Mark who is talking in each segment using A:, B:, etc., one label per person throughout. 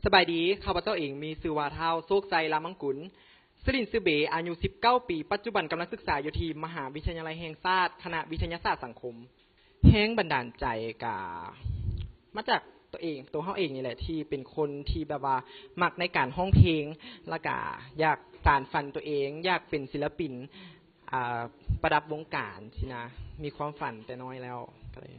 A: สบายดีข้าพเจ้าเองมีชื่อว่าท้าวโชคใจรามังกุลศิรินทร์ซื่อเบอายุ19ปีปัจจุบันกำลังศึกษาอยู่ที่มหาวิทยาลัยแห่งชาติคณะวิทยาศาสตร์สังคมแห่งบันดาลใจกามาจากตัวเฮาเองนี่แหละที่เป็นคนที่แบบว่ามักในการร้องเพลงแล้วก็อยากสานฝันตัวเองอยากเป็นศิลปินประดับวงการสินะมีความฝันแต่น้อยแล้วก็เลย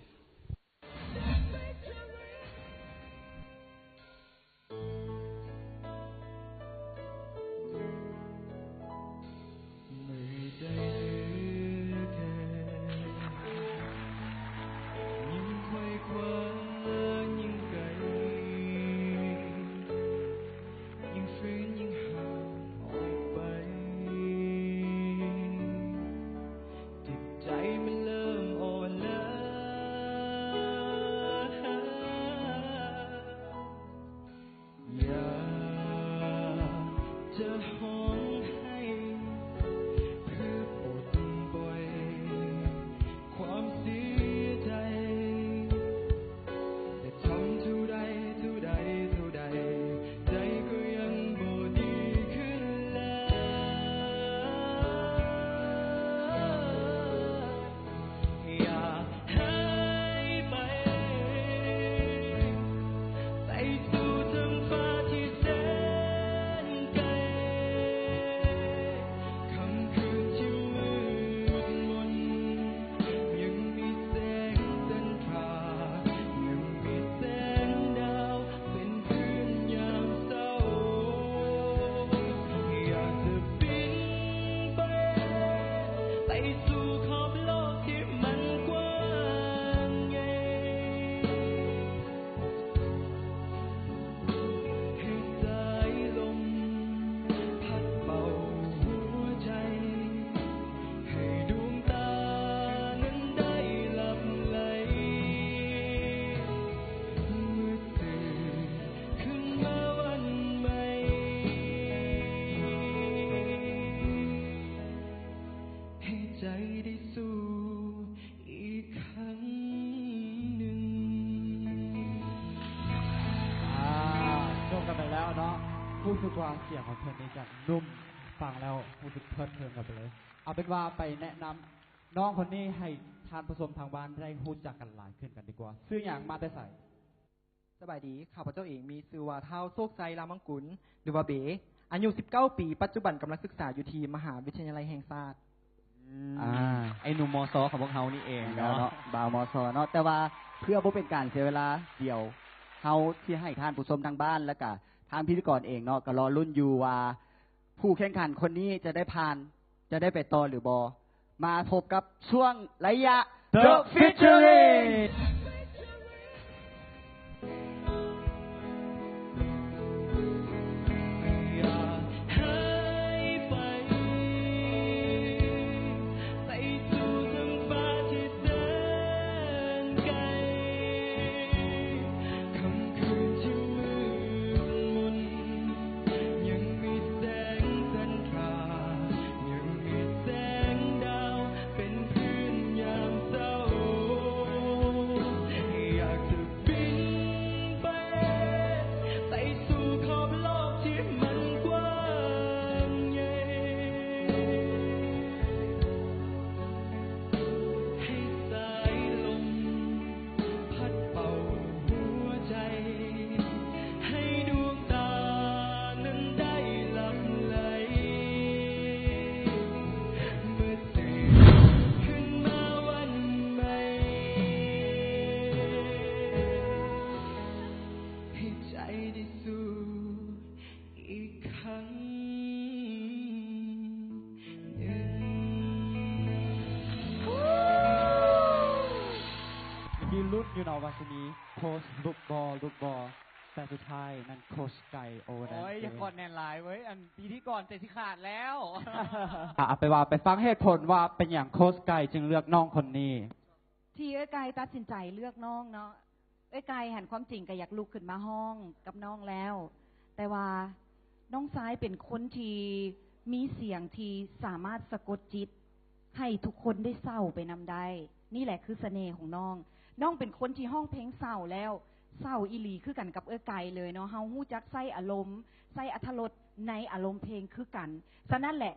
B: รู้สึกว่าเสียงของเพื่อนนี่จะนุ่มฟังแล้วรู้สึกเพลิดเพลินกันไปเลยเอาเป็นว่าไปแนะนำน้องคนนี้ให้ทานผสมทางบ้านได้รู้จักกันหลายขึ้นกันดีกว่าซื้ออย่างมาแต่ใส่
A: สบายดีข้าพเจ้าเองมีชื่อว่าท้าวโชคใจรามังกุลหรือว่าเบอายุ19ปีปัจจุบันกำลังศึกษาอยู่ที่มหาวิทยาลัยแห่งชาติ
C: ไอ้หนุ่มมสของพวกเฮานี่เองเนาะ
D: บ่าวมสเนาะแต่ว่าเพื่อบ่เป็นการเสียเวลาเดี๋ยวเฮาที่ให้ทานผู้ชมทางบ้านแล้วก็ทางพิธีกรเองเนาะก็รอรุ่นอยู่ว่าผู้แข่งขันคนนี้จะได้ผ่านจะได้ไปต่อหรือบอมาพบกับช่วงระยะ
B: The Featuringอยู่นอวัชนีโค้ชลูกบอลแต่สุดท้ายนั่นโค้ชไก่โอ้ยอย่ากดแน่นหลายเว้ยอันปีที่ก่อนใจสิขาดแล้วไปว่าไปฟังเหตุผลว่าเป็นอย่างโค้ชไก่จึงเลือกน้องคนนี้
E: ที่ไก่ตัดสินใจเลือกน้องเนาะไก่หันความจริงก็อยากลุกขึ้นมาห้องกับน้องแล้วแต่ว่าน้องซ้ายเป็นคนที่มีเสียงที่สามารถสะกดจิตให้ทุกคนได้เศร้าไปนำได้นี่แหละคือเสน่ห์ของน้องเป็นคนที่ห้องเพลงเศร้าแล้ว เศร้าอีหลีคือกันกับไก่เลยเนาะเฮาฮู้จักใส่อารมณ์ใส่อรรถรสในอารมณ์เพลงคือกันฉะนั้นแหละ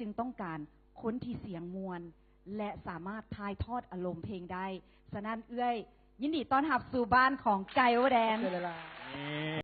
E: จึงต้องการคนที่เสียงมวลและสามารถถ่ายทอดอารมณ์เพลงได้ฉะนั้นยินดีต้อนรับสู่บ้านของไก่โอแดน